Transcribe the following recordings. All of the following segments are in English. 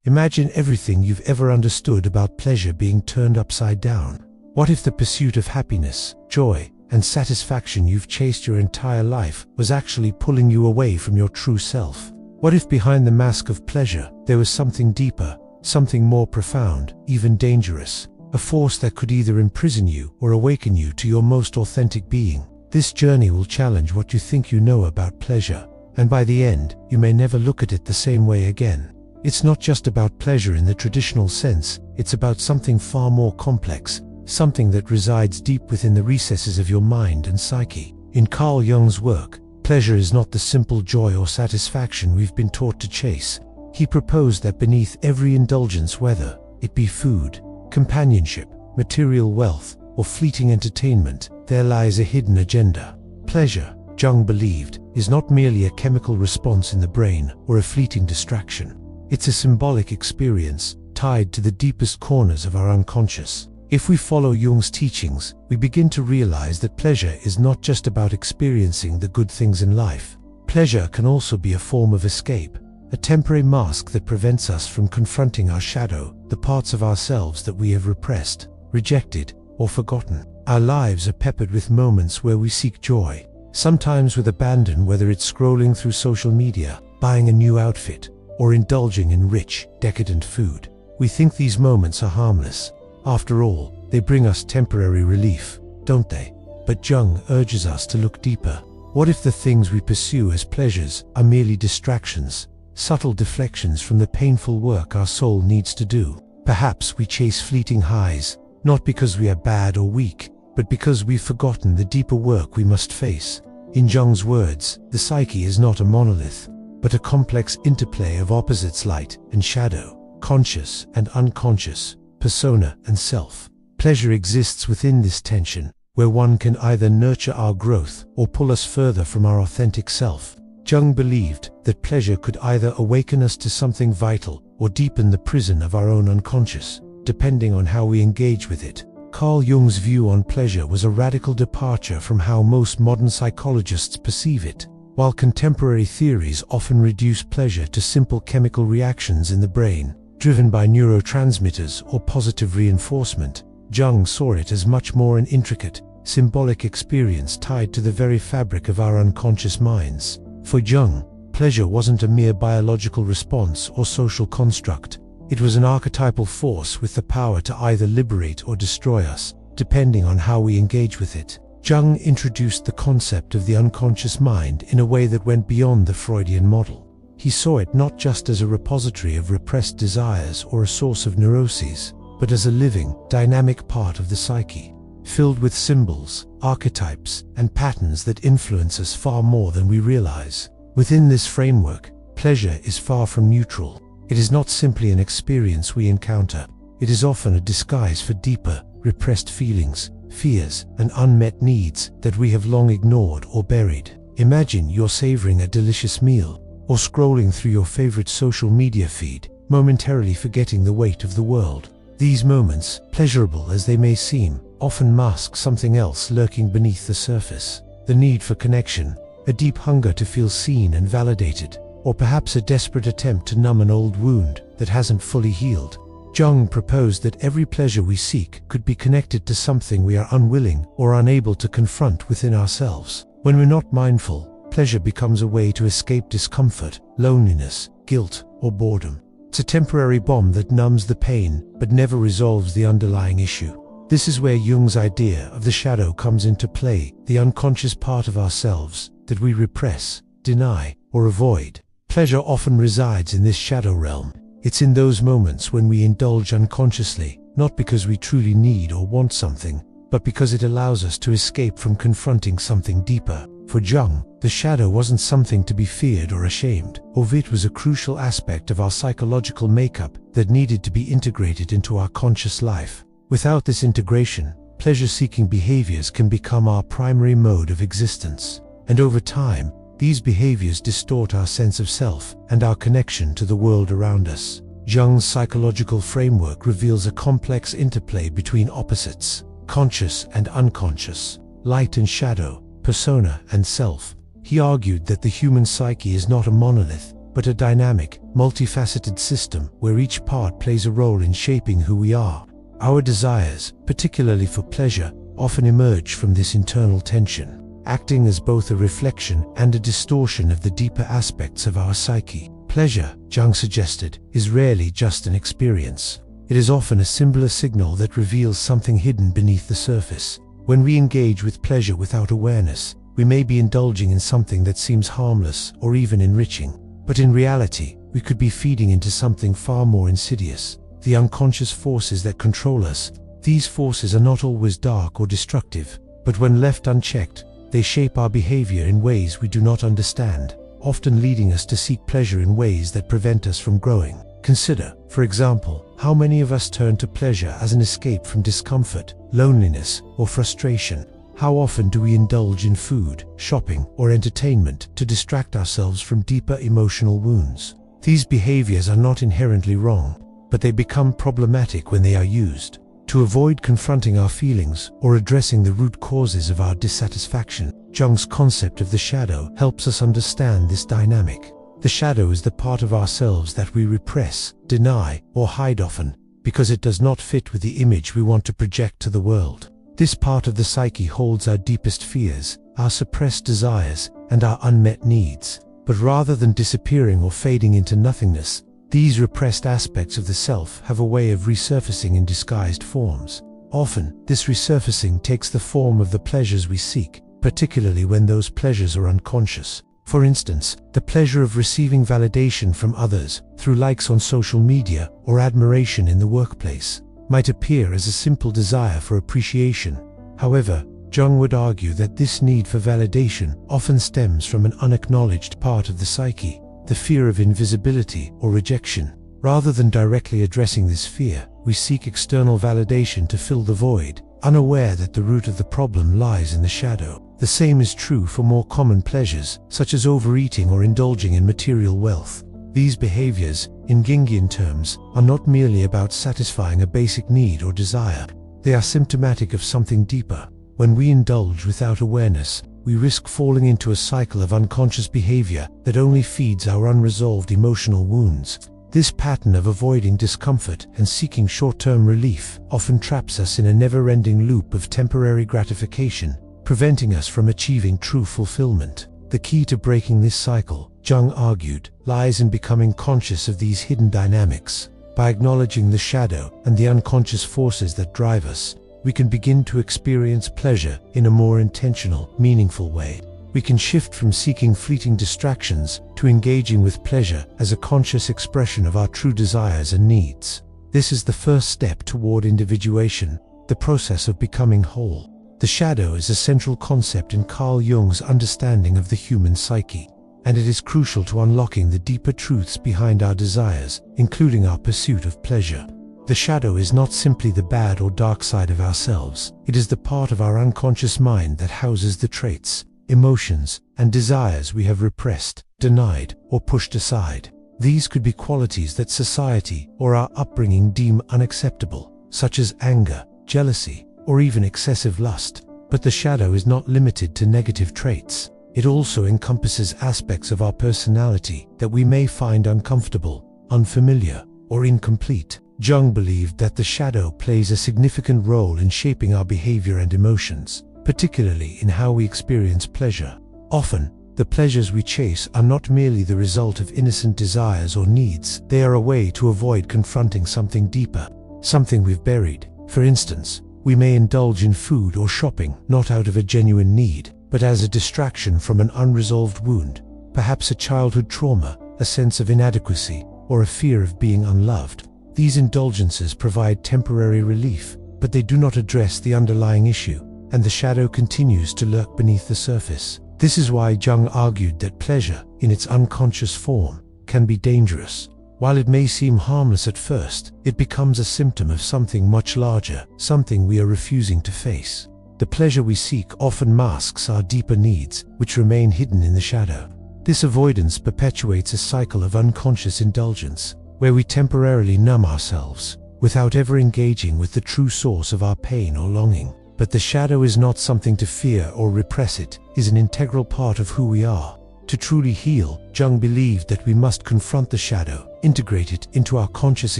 Imagine everything you've ever understood about pleasure being turned upside down. What if the pursuit of happiness, joy, and satisfaction you've chased your entire life was actually pulling you away from your true self? What if behind the mask of pleasure there was something deeper, something more profound, even dangerous, a force that could either imprison you or awaken you to your most authentic being? This journey will challenge what you think you know about pleasure, and by the end, you may never look at it the same way again. It's not just about pleasure in the traditional sense, it's about something far more complex, something that resides deep within the recesses of your mind and psyche. In Carl Jung's work, pleasure is not the simple joy or satisfaction we've been taught to chase. He proposed that beneath every indulgence, whether it be food, companionship, material wealth, or fleeting entertainment, there lies a hidden agenda. Pleasure, Jung believed, is not merely a chemical response in the brain or a fleeting distraction. It's a symbolic experience tied to the deepest corners of our unconscious. If we follow Jung's teachings, we begin to realize that pleasure is not just about experiencing the good things in life. Pleasure can also be a form of escape, a temporary mask that prevents us from confronting our shadow, the parts of ourselves that we have repressed, rejected, or forgotten. Our lives are peppered with moments where we seek joy, sometimes with abandon, whether it's scrolling through social media, buying a new outfit, or indulging in rich, decadent food. We think these moments are harmless. After all, they bring us temporary relief, don't they? But Jung urges us to look deeper. What if the things we pursue as pleasures are merely distractions, subtle deflections from the painful work our soul needs to do? Perhaps we chase fleeting highs, not because we are bad or weak, but because we've forgotten the deeper work we must face. In Jung's words, the psyche is not a monolith, but a complex interplay of opposites, light and shadow, conscious and unconscious, persona and self. Pleasure exists within this tension, where one can either nurture our growth or pull us further from our authentic self. Jung believed that pleasure could either awaken us to something vital or deepen the prison of our own unconscious, depending on how we engage with it. Carl Jung's view on pleasure was a radical departure from how most modern psychologists perceive it. While contemporary theories often reduce pleasure to simple chemical reactions in the brain, driven by neurotransmitters or positive reinforcement, Jung saw it as much more an intricate, symbolic experience tied to the very fabric of our unconscious minds. For Jung, pleasure wasn't a mere biological response or social construct. It was an archetypal force with the power to either liberate or destroy us, depending on how we engage with it. Jung introduced the concept of the unconscious mind in a way that went beyond the Freudian model. He saw it not just as a repository of repressed desires or a source of neuroses, but as a living, dynamic part of the psyche, filled with symbols, archetypes, and patterns that influence us far more than we realize. Within this framework, pleasure is far from neutral. It is not simply an experience we encounter. It is often a disguise for deeper, repressed feelings, fears, and unmet needs that we have long ignored or buried. Imagine you're savoring a delicious meal, or scrolling through your favorite social media feed, momentarily forgetting the weight of the world. These moments, pleasurable as they may seem, often mask something else lurking beneath the surface. The need for connection, a deep hunger to feel seen and validated, or perhaps a desperate attempt to numb an old wound that hasn't fully healed. Jung proposed that every pleasure we seek could be connected to something we are unwilling or unable to confront within ourselves. When we're not mindful, pleasure becomes a way to escape discomfort, loneliness, guilt, or boredom. It's a temporary bomb that numbs the pain but never resolves the underlying issue. This is where Jung's idea of the shadow comes into play, the unconscious part of ourselves that we repress, deny, or avoid. Pleasure often resides in this shadow realm. It's in those moments when we indulge unconsciously, not because we truly need or want something, but because it allows us to escape from confronting something deeper. For Jung, the shadow wasn't something to be feared or ashamed of. It was a crucial aspect of our psychological makeup that needed to be integrated into our conscious life. Without this integration, pleasure-seeking behaviors can become our primary mode of existence. And over time, these behaviors distort our sense of self and our connection to the world around us. Jung's psychological framework reveals a complex interplay between opposites, conscious and unconscious, light and shadow, persona and self. He argued that the human psyche is not a monolith, but a dynamic, multifaceted system where each part plays a role in shaping who we are. Our desires, particularly for pleasure, often emerge from this internal tension, acting as both a reflection and a distortion of the deeper aspects of our psyche. Pleasure, Jung suggested, is rarely just an experience. It is often a similar signal that reveals something hidden beneath the surface. When we engage with pleasure without awareness, we may be indulging in something that seems harmless or even enriching. But in reality, we could be feeding into something far more insidious: the unconscious forces that control us. These forces are not always dark or destructive, but when left unchecked, they shape our behavior in ways we do not understand, often leading us to seek pleasure in ways that prevent us from growing. Consider, for example, how many of us turn to pleasure as an escape from discomfort, loneliness, or frustration. How often do we indulge in food, shopping, or entertainment to distract ourselves from deeper emotional wounds? These behaviors are not inherently wrong, but they become problematic when they are used to avoid confronting our feelings or addressing the root causes of our dissatisfaction. Jung's concept of the shadow helps us understand this dynamic. The shadow is the part of ourselves that we repress, deny, or hide often, because it does not fit with the image we want to project to the world. This part of the psyche holds our deepest fears, our suppressed desires, and our unmet needs. But rather than disappearing or fading into nothingness, these repressed aspects of the self have a way of resurfacing in disguised forms. Often, this resurfacing takes the form of the pleasures we seek, particularly when those pleasures are unconscious. For instance, the pleasure of receiving validation from others through likes on social media or admiration in the workplace might appear as a simple desire for appreciation. However, Jung would argue that this need for validation often stems from an unacknowledged part of the psyche, the fear of invisibility or rejection. Rather than directly addressing this fear, we seek external validation to fill the void, unaware that the root of the problem lies in the shadow. The same is true for more common pleasures, such as overeating or indulging in material wealth. These behaviors, in Jungian terms, are not merely about satisfying a basic need or desire. They are symptomatic of something deeper. When we indulge without awareness, we risk falling into a cycle of unconscious behavior that only feeds our unresolved emotional wounds. This pattern of avoiding discomfort and seeking short-term relief often traps us in a never-ending loop of temporary gratification, preventing us from achieving true fulfillment. The key to breaking this cycle, Jung argued, lies in becoming conscious of these hidden dynamics. By acknowledging the shadow and the unconscious forces that drive us, we can begin to experience pleasure in a more intentional, meaningful way. We can shift from seeking fleeting distractions to engaging with pleasure as a conscious expression of our true desires and needs. This is the first step toward individuation, the process of becoming whole. The shadow is a central concept in Carl Jung's understanding of the human psyche, and it is crucial to unlocking the deeper truths behind our desires, including our pursuit of pleasure. The shadow is not simply the bad or dark side of ourselves. It is the part of our unconscious mind that houses the traits, emotions, and desires we have repressed, denied, or pushed aside. These could be qualities that society or our upbringing deem unacceptable, such as anger, jealousy, or even excessive lust. But the shadow is not limited to negative traits. It also encompasses aspects of our personality that we may find uncomfortable, unfamiliar, or incomplete. Jung believed that the shadow plays a significant role in shaping our behavior and emotions, particularly in how we experience pleasure. Often, the pleasures we chase are not merely the result of innocent desires or needs. They are a way to avoid confronting something deeper, something we've buried. For instance, we may indulge in food or shopping not out of a genuine need, but as a distraction from an unresolved wound, perhaps a childhood trauma, a sense of inadequacy, or a fear of being unloved. These indulgences provide temporary relief, but they do not address the underlying issue, and the shadow continues to lurk beneath the surface. This is why Jung argued that pleasure, in its unconscious form, can be dangerous. While it may seem harmless at first, it becomes a symptom of something much larger, something we are refusing to face. The pleasure we seek often masks our deeper needs, which remain hidden in the shadow. This avoidance perpetuates a cycle of unconscious indulgence, where we temporarily numb ourselves, without ever engaging with the true source of our pain or longing. But the shadow is not something to fear or repress. It is an integral part of who we are. To truly heal, Jung believed that we must confront the shadow, integrate it into our conscious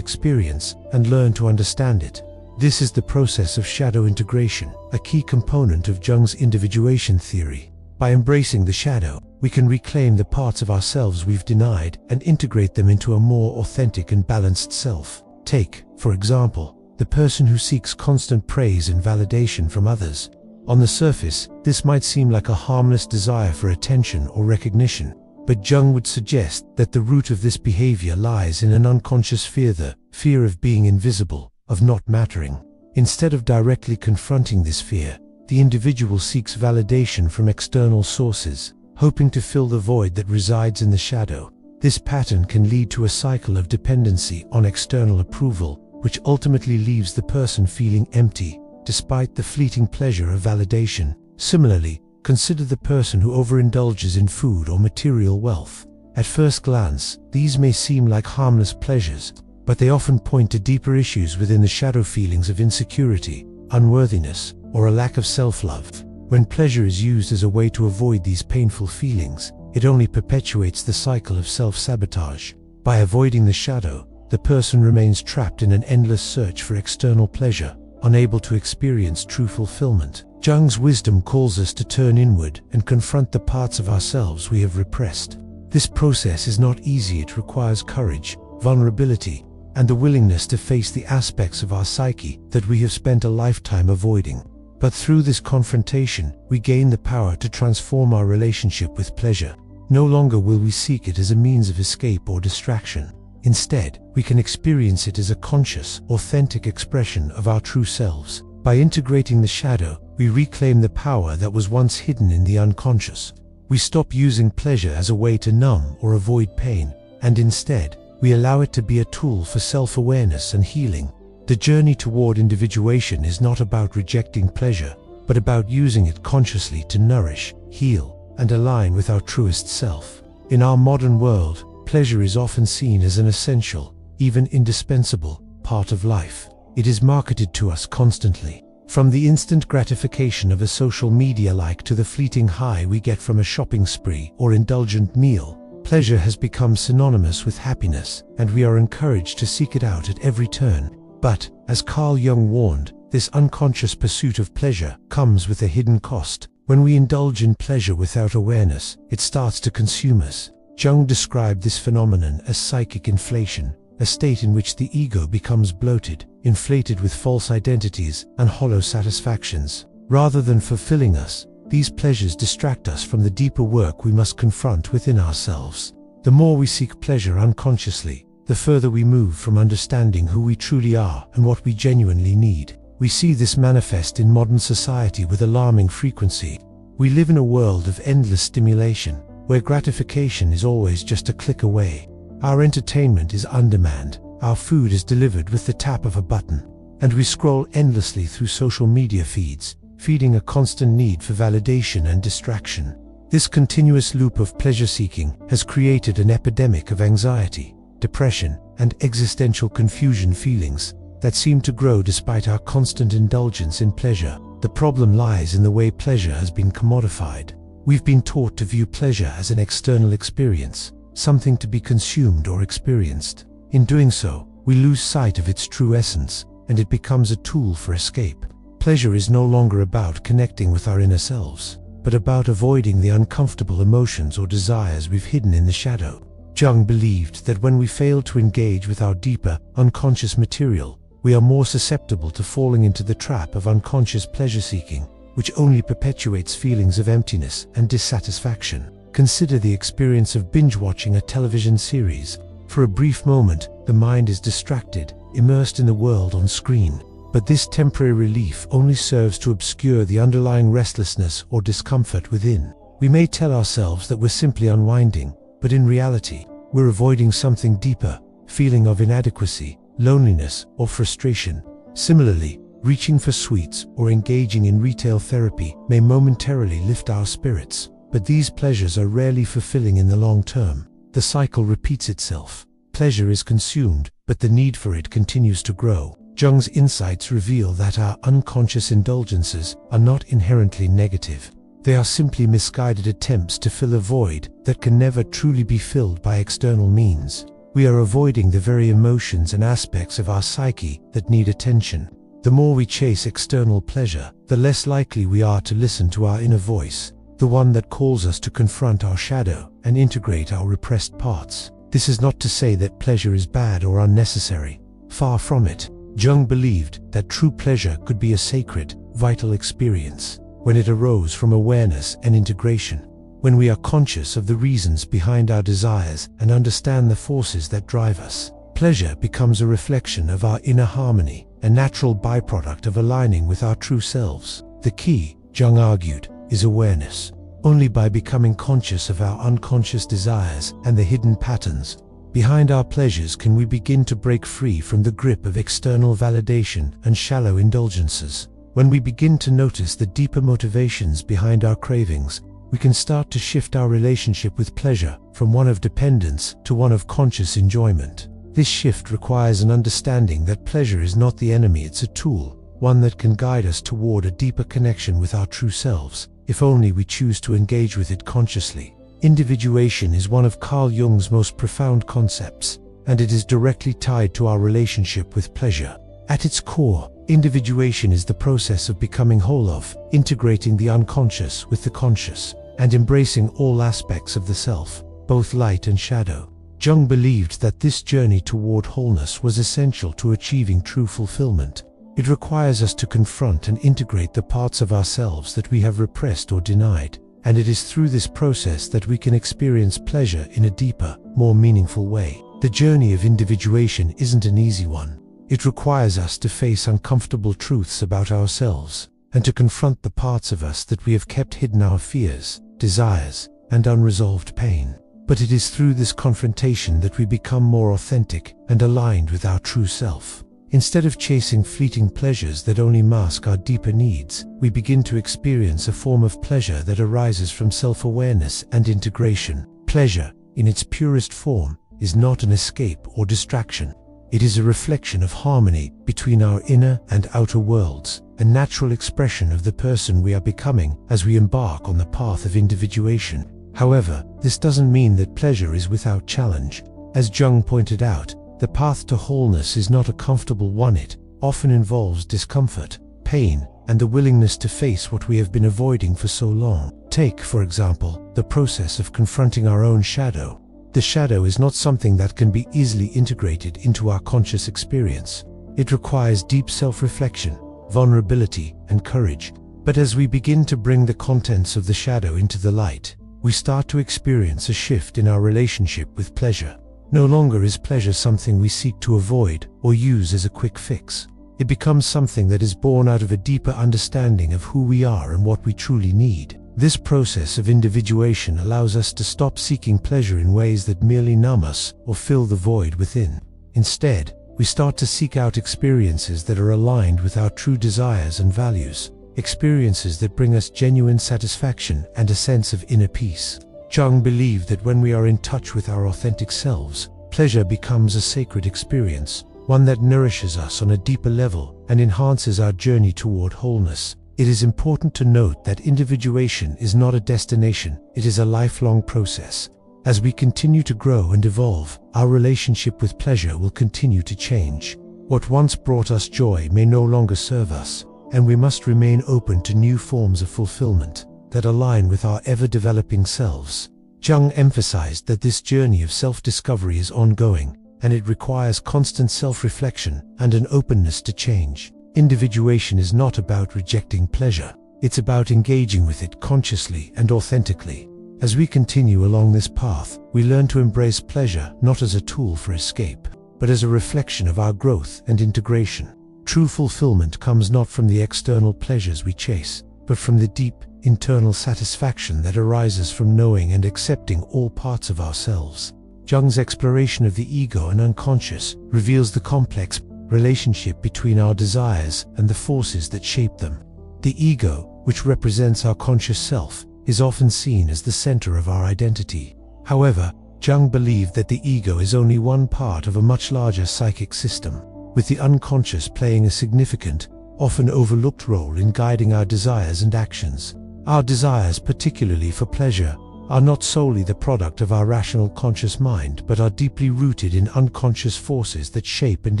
experience, and learn to understand it. This is the process of shadow integration, a key component of Jung's individuation theory. By embracing the shadow, we can reclaim the parts of ourselves we've denied and integrate them into a more authentic and balanced self. Take, for example, the person who seeks constant praise and validation from others. On the surface, this might seem like a harmless desire for attention or recognition, but Jung would suggest that the root of this behavior lies in an unconscious fear, the fear of being invisible, of not mattering. Instead of directly confronting this fear, the individual seeks validation from external sources, hoping to fill the void that resides in the shadow. This pattern can lead to a cycle of dependency on external approval, which ultimately leaves the person feeling empty, despite the fleeting pleasure of validation. Similarly, consider the person who overindulges in food or material wealth. At first glance, these may seem like harmless pleasures, but they often point to deeper issues within the shadow, feelings of insecurity, unworthiness, or a lack of self-love. When pleasure is used as a way to avoid these painful feelings, it only perpetuates the cycle of self-sabotage. By avoiding the shadow, the person remains trapped in an endless search for external pleasure, unable to experience true fulfillment. Jung's wisdom calls us to turn inward and confront the parts of ourselves we have repressed. This process is not easy. It requires courage, vulnerability, and the willingness to face the aspects of our psyche that we have spent a lifetime avoiding. But through this confrontation, we gain the power to transform our relationship with pleasure. No longer will we seek it as a means of escape or distraction. Instead, we can experience it as a conscious, authentic expression of our true selves. By integrating the shadow, we reclaim the power that was once hidden in the unconscious. We stop using pleasure as a way to numb or avoid pain, and instead, we allow it to be a tool for self-awareness and healing. The journey toward individuation is not about rejecting pleasure, but about using it consciously to nourish, heal, and align with our truest self. In our modern world, pleasure is often seen as an essential, even indispensable, part of life. It is marketed to us constantly. From the instant gratification of a social media like to the fleeting high we get from a shopping spree or indulgent meal, pleasure has become synonymous with happiness, and we are encouraged to seek it out at every turn. But, as Carl Jung warned, this unconscious pursuit of pleasure comes with a hidden cost. When we indulge in pleasure without awareness, it starts to consume us. Jung described this phenomenon as psychic inflation, a state in which the ego becomes bloated, inflated with false identities and hollow satisfactions. Rather than fulfilling us, these pleasures distract us from the deeper work we must confront within ourselves. The more we seek pleasure unconsciously, the further we move from understanding who we truly are and what we genuinely need. We see this manifest in modern society with alarming frequency. We live in a world of endless stimulation, where gratification is always just a click away. Our entertainment is on demand, our food is delivered with the tap of a button, and we scroll endlessly through social media feeds, feeding a constant need for validation and distraction. This continuous loop of pleasure-seeking has created an epidemic of anxiety, depression, and existential confusion, feelings that seem to grow despite our constant indulgence in pleasure. The problem lies in the way pleasure has been commodified. We've been taught to view pleasure as an external experience, something to be consumed or experienced. In doing so, we lose sight of its true essence, and it becomes a tool for escape. Pleasure is no longer about connecting with our inner selves, but about avoiding the uncomfortable emotions or desires we've hidden in the shadow. Jung believed that when we fail to engage with our deeper, unconscious material, we are more susceptible to falling into the trap of unconscious pleasure-seeking, which only perpetuates feelings of emptiness and dissatisfaction. Consider the experience of binge-watching a television series. For a brief moment, the mind is distracted, immersed in the world on screen. But this temporary relief only serves to obscure the underlying restlessness or discomfort within. We may tell ourselves that we're simply unwinding, but in reality, we're avoiding something deeper, feeling of inadequacy, loneliness, or frustration. Similarly, reaching for sweets or engaging in retail therapy may momentarily lift our spirits, but these pleasures are rarely fulfilling in the long term. The cycle repeats itself. Pleasure is consumed, but the need for it continues to grow. Jung's insights reveal that our unconscious indulgences are not inherently negative. They are simply misguided attempts to fill a void that can never truly be filled by external means. We are avoiding the very emotions and aspects of our psyche that need attention. The more we chase external pleasure, the less likely we are to listen to our inner voice, the one that calls us to confront our shadow and integrate our repressed parts. This is not to say that pleasure is bad or unnecessary. Far from it. Jung believed that true pleasure could be a sacred, vital experience when it arose from awareness and integration. When we are conscious of the reasons behind our desires and understand the forces that drive us, pleasure becomes a reflection of our inner harmony, a natural byproduct of aligning with our true selves. The key, Jung argued, is awareness. Only by becoming conscious of our unconscious desires and the hidden patterns behind our pleasures can we begin to break free from the grip of external validation and shallow indulgences. When we begin to notice the deeper motivations behind our cravings, we can start to shift our relationship with pleasure from one of dependence to one of conscious enjoyment. This shift requires an understanding that pleasure is not the enemy, it's a tool, one that can guide us toward a deeper connection with our true selves, if only we choose to engage with it consciously. Individuation is one of Carl Jung's most profound concepts, and it is directly tied to our relationship with pleasure. At its core, individuation is the process of becoming whole of, integrating the unconscious with the conscious, and embracing all aspects of the self, both light and shadow. Jung believed that this journey toward wholeness was essential to achieving true fulfillment. It requires us to confront and integrate the parts of ourselves that we have repressed or denied, and it is through this process that we can experience pleasure in a deeper, more meaningful way. The journey of individuation isn't an easy one. It requires us to face uncomfortable truths about ourselves, and to confront the parts of us that we have kept hidden, our fears, desires, and unresolved pain. But it is through this confrontation that we become more authentic and aligned with our true self. Instead of chasing fleeting pleasures that only mask our deeper needs, we begin to experience a form of pleasure that arises from self-awareness and integration. Pleasure, in its purest form, is not an escape or distraction. It is a reflection of harmony between our inner and outer worlds, a natural expression of the person we are becoming as we embark on the path of individuation. However, this doesn't mean that pleasure is without challenge. As Jung pointed out, the path to wholeness is not a comfortable one. It often involves discomfort, pain, and the willingness to face what we have been avoiding for so long. Take, for example, the process of confronting our own shadow. The shadow is not something that can be easily integrated into our conscious experience. It requires deep self-reflection, vulnerability, and courage. But as we begin to bring the contents of the shadow into the light, we start to experience a shift in our relationship with pleasure. No longer is pleasure something we seek to avoid or use as a quick fix. It becomes something that is born out of a deeper understanding of who we are and what we truly need. This process of individuation allows us to stop seeking pleasure in ways that merely numb us or fill the void within. Instead, we start to seek out experiences that are aligned with our true desires and values, experiences that bring us genuine satisfaction and a sense of inner peace. Jung believed that when we are in touch with our authentic selves, pleasure becomes a sacred experience, one that nourishes us on a deeper level and enhances our journey toward wholeness. It is important to note that individuation is not a destination, it is a lifelong process. As we continue to grow and evolve, our relationship with pleasure will continue to change. What once brought us joy may no longer serve us, and we must remain open to new forms of fulfillment that align with our ever-developing selves. Jung emphasized that this journey of self-discovery is ongoing, and it requires constant self-reflection and an openness to change. Individuation is not about rejecting pleasure, it's about engaging with it consciously and authentically. As we continue along this path, we learn to embrace pleasure not as a tool for escape, but as a reflection of our growth and integration. True fulfillment comes not from the external pleasures we chase, but from the deep, internal satisfaction that arises from knowing and accepting all parts of ourselves. Jung's exploration of the ego and unconscious reveals the complex relationship between our desires and the forces that shape them. The ego, which represents our conscious self, is often seen as the center of our identity. However, Jung believed that the ego is only one part of a much larger psychic system, with the unconscious playing a significant, often overlooked role in guiding our desires and actions. Our desires, particularly for pleasure, are not solely the product of our rational conscious mind, but are deeply rooted in unconscious forces that shape and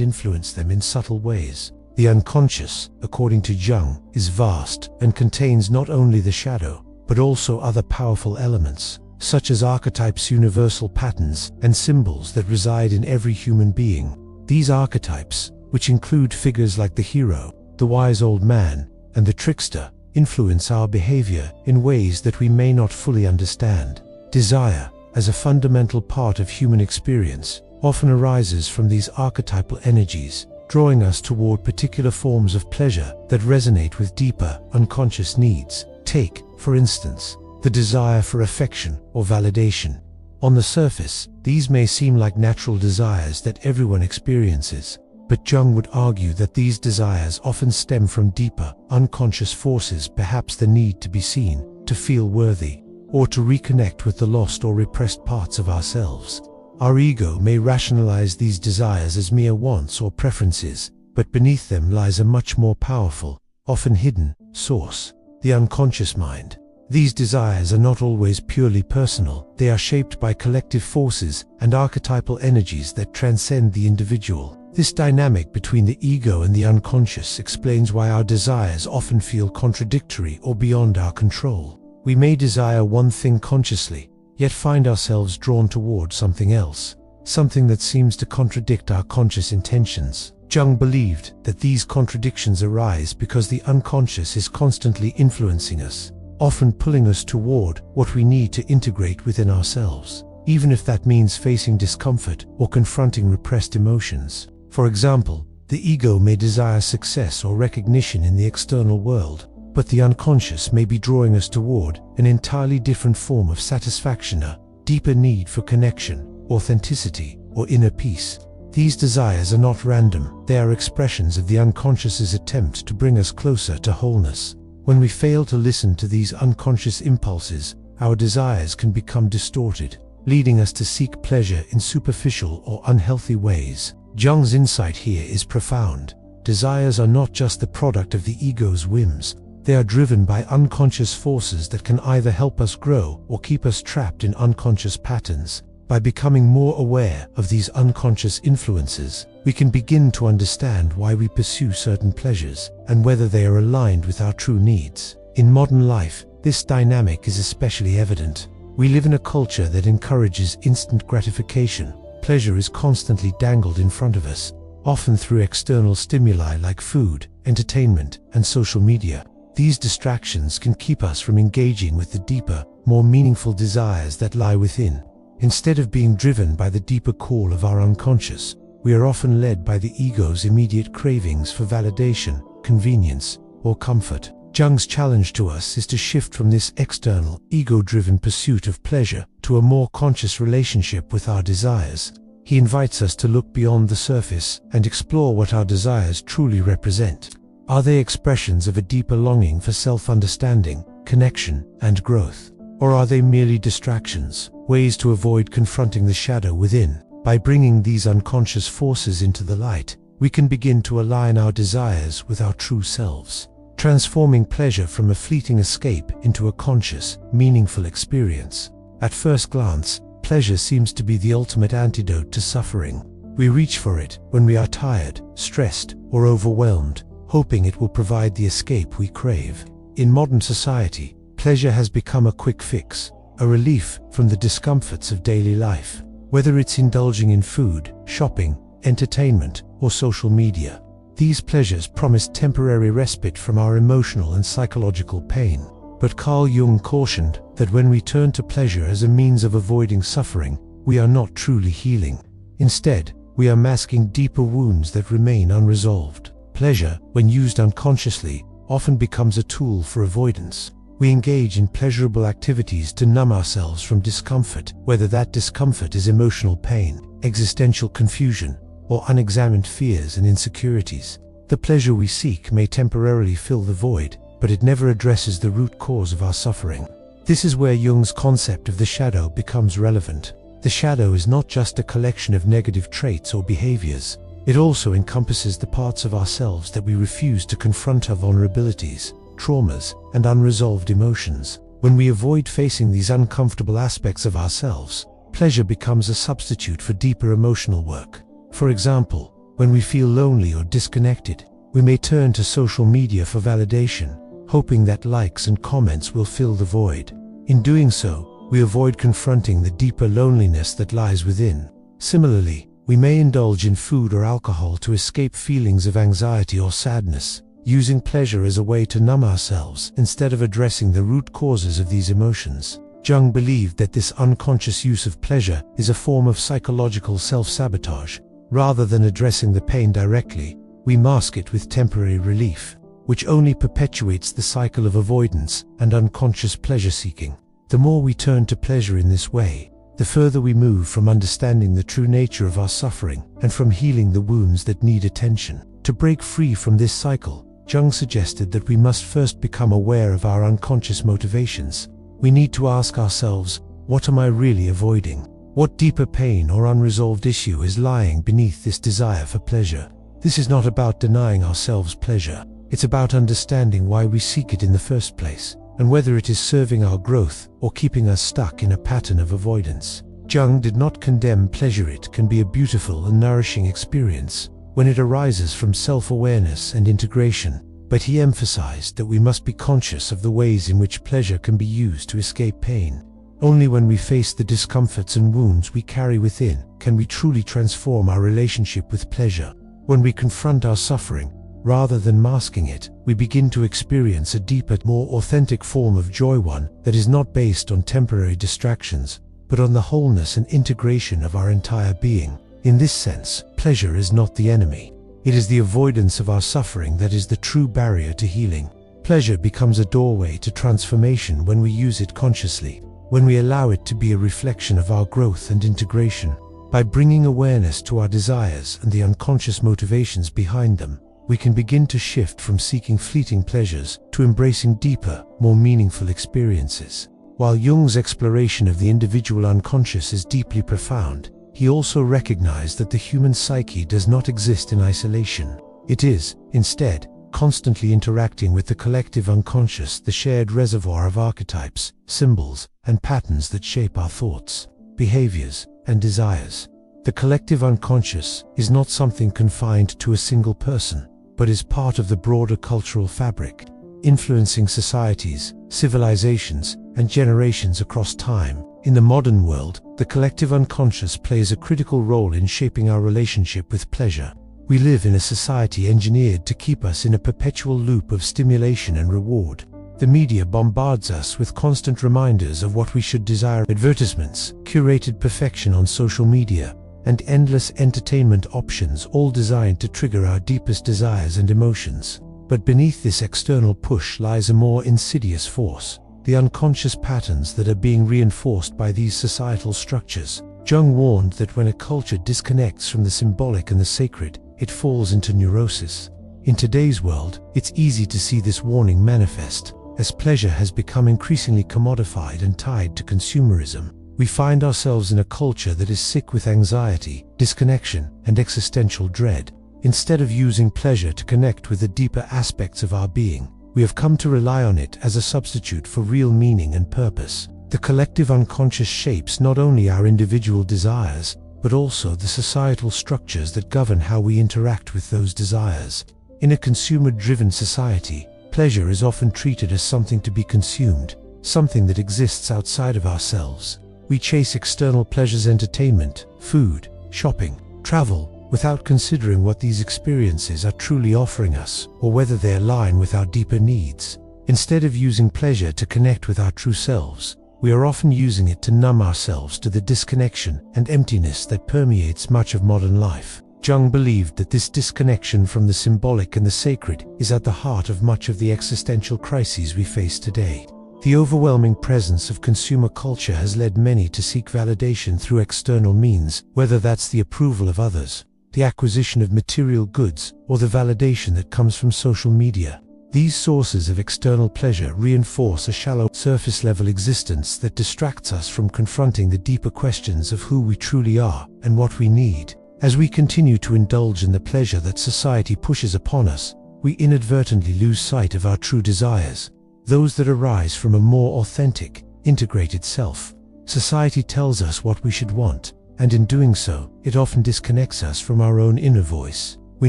influence them in subtle ways. The unconscious, according to Jung, is vast and contains not only the shadow, but also other powerful elements, such as archetypes, universal patterns, and symbols that reside in every human being. These archetypes, which include figures like the hero, the wise old man, and the trickster, influence our behavior in ways that we may not fully understand. Desire, as a fundamental part of human experience, often arises from these archetypal energies, drawing us toward particular forms of pleasure that resonate with deeper, unconscious needs. Take, for instance, the desire for affection or validation. On the surface, these may seem like natural desires that everyone experiences, but Jung would argue that these desires often stem from deeper, unconscious forces, perhaps the need to be seen, to feel worthy, or to reconnect with the lost or repressed parts of ourselves. Our ego may rationalize these desires as mere wants or preferences, but beneath them lies a much more powerful, often hidden, source: the unconscious mind. These desires are not always purely personal. They are shaped by collective forces and archetypal energies that transcend the individual. This dynamic between the ego and the unconscious explains why our desires often feel contradictory or beyond our control. We may desire one thing consciously, yet find ourselves drawn toward something else, something that seems to contradict our conscious intentions. Jung believed that these contradictions arise because the unconscious is constantly influencing us, often pulling us toward what we need to integrate within ourselves, even if that means facing discomfort or confronting repressed emotions. For example, the ego may desire success or recognition in the external world, but the unconscious may be drawing us toward an entirely different form of satisfaction, a deeper need for connection, authenticity, or inner peace. These desires are not random. They are expressions of the unconscious's attempt to bring us closer to wholeness. When we fail to listen to these unconscious impulses, our desires can become distorted, leading us to seek pleasure in superficial or unhealthy ways. Jung's insight here is profound. Desires are not just the product of the ego's whims. They are driven by unconscious forces that can either help us grow or keep us trapped in unconscious patterns. By becoming more aware of these unconscious influences, we can begin to understand why we pursue certain pleasures and whether they are aligned with our true needs. In modern life, this dynamic is especially evident. We live in a culture that encourages instant gratification. Pleasure is constantly dangled in front of us, often through external stimuli like food, entertainment, and social media. These distractions can keep us from engaging with the deeper, more meaningful desires that lie within. Instead of being driven by the deeper call of our unconscious, we are often led by the ego's immediate cravings for validation, convenience, or comfort. Jung's challenge to us is to shift from this external, ego-driven pursuit of pleasure to a more conscious relationship with our desires. He invites us to look beyond the surface and explore what our desires truly represent. Are they expressions of a deeper longing for self-understanding, connection, and growth? Or are they merely distractions, ways to avoid confronting the shadow within? By bringing these unconscious forces into the light, we can begin to align our desires with our true selves, transforming pleasure from a fleeting escape into a conscious, meaningful experience. At first glance, pleasure seems to be the ultimate antidote to suffering. We reach for it when we are tired, stressed, or overwhelmed, hoping it will provide the escape we crave. In modern society, pleasure has become a quick fix, a relief from the discomforts of daily life. Whether it's indulging in food, shopping, entertainment, or social media, these pleasures promise temporary respite from our emotional and psychological pain. But Carl Jung cautioned that when we turn to pleasure as a means of avoiding suffering, we are not truly healing. Instead, we are masking deeper wounds that remain unresolved. Pleasure, when used unconsciously, often becomes a tool for avoidance. We engage in pleasurable activities to numb ourselves from discomfort, whether that discomfort is emotional pain, existential confusion, or unexamined fears and insecurities. The pleasure we seek may temporarily fill the void, but it never addresses the root cause of our suffering. This is where Jung's concept of the shadow becomes relevant. The shadow is not just a collection of negative traits or behaviors. It also encompasses the parts of ourselves that we refuse to confront, our vulnerabilities, traumas and unresolved emotions. When we avoid facing these uncomfortable aspects of ourselves, pleasure becomes a substitute for deeper emotional work. For example, when we feel lonely or disconnected, we may turn to social media for validation, hoping that likes and comments will fill the void. In doing so, we avoid confronting the deeper loneliness that lies within. Similarly, we may indulge in food or alcohol to escape feelings of anxiety or sadness, using pleasure as a way to numb ourselves instead of addressing the root causes of these emotions. Jung believed that this unconscious use of pleasure is a form of psychological self-sabotage. Rather than addressing the pain directly, we mask it with temporary relief, which only perpetuates the cycle of avoidance and unconscious pleasure-seeking. The more we turn to pleasure in this way, the further we move from understanding the true nature of our suffering and from healing the wounds that need attention. To break free from this cycle, Jung suggested that we must first become aware of our unconscious motivations. We need to ask ourselves, what am I really avoiding? What deeper pain or unresolved issue is lying beneath this desire for pleasure? This is not about denying ourselves pleasure. It's about understanding why we seek it in the first place, and whether it is serving our growth or keeping us stuck in a pattern of avoidance. Jung did not condemn pleasure. It can be a beautiful and nourishing experience when it arises from self-awareness and integration, but he emphasized that we must be conscious of the ways in which pleasure can be used to escape pain. Only when we face the discomforts and wounds we carry within can we truly transform our relationship with pleasure. When we confront our suffering, rather than masking it, we begin to experience a deeper, more authentic form of joy, one that is not based on temporary distractions, but on the wholeness and integration of our entire being. In this sense, pleasure is not the enemy. It is the avoidance of our suffering that is the true barrier to healing. Pleasure becomes a doorway to transformation when we use it consciously, when we allow it to be a reflection of our growth and integration. By bringing awareness to our desires and the unconscious motivations behind them, we can begin to shift from seeking fleeting pleasures to embracing deeper, more meaningful experiences. While Jung's exploration of the individual unconscious is deeply profound, he also recognized that the human psyche does not exist in isolation. It is, instead, constantly interacting with the collective unconscious, the shared reservoir of archetypes, symbols, and patterns that shape our thoughts, behaviors, and desires. The collective unconscious is not something confined to a single person, but is part of the broader cultural fabric, influencing societies, civilizations, and generations across time. In the modern world, the collective unconscious plays a critical role in shaping our relationship with pleasure. We live in a society engineered to keep us in a perpetual loop of stimulation and reward. The media bombards us with constant reminders of what we should desire, advertisements, curated perfection on social media, and endless entertainment options, all designed to trigger our deepest desires and emotions. But beneath this external push lies a more insidious force: the unconscious patterns that are being reinforced by these societal structures. Jung warned that when a culture disconnects from the symbolic and the sacred, it falls into neurosis. In today's world, it's easy to see this warning manifest. As pleasure has become increasingly commodified and tied to consumerism, we find ourselves in a culture that is sick with anxiety, disconnection, and existential dread. Instead of using pleasure to connect with the deeper aspects of our being, we have come to rely on it as a substitute for real meaning and purpose. The collective unconscious shapes not only our individual desires, but also the societal structures that govern how we interact with those desires. In a consumer-driven society, pleasure is often treated as something to be consumed, something that exists outside of ourselves. We chase external pleasures, entertainment, food, shopping, travel, without considering what these experiences are truly offering us, or whether they align with our deeper needs. Instead of using pleasure to connect with our true selves, we are often using it to numb ourselves to the disconnection and emptiness that permeates much of modern life. Jung believed that this disconnection from the symbolic and the sacred is at the heart of much of the existential crises we face today. The overwhelming presence of consumer culture has led many to seek validation through external means, whether that's the approval of others, the acquisition of material goods, or the validation that comes from social media. These sources of external pleasure reinforce a shallow, surface-level existence that distracts us from confronting the deeper questions of who we truly are and what we need. As we continue to indulge in the pleasure that society pushes upon us, we inadvertently lose sight of our true desires, those that arise from a more authentic, integrated self. Society tells us what we should want, and in doing so, it often disconnects us from our own inner voice. We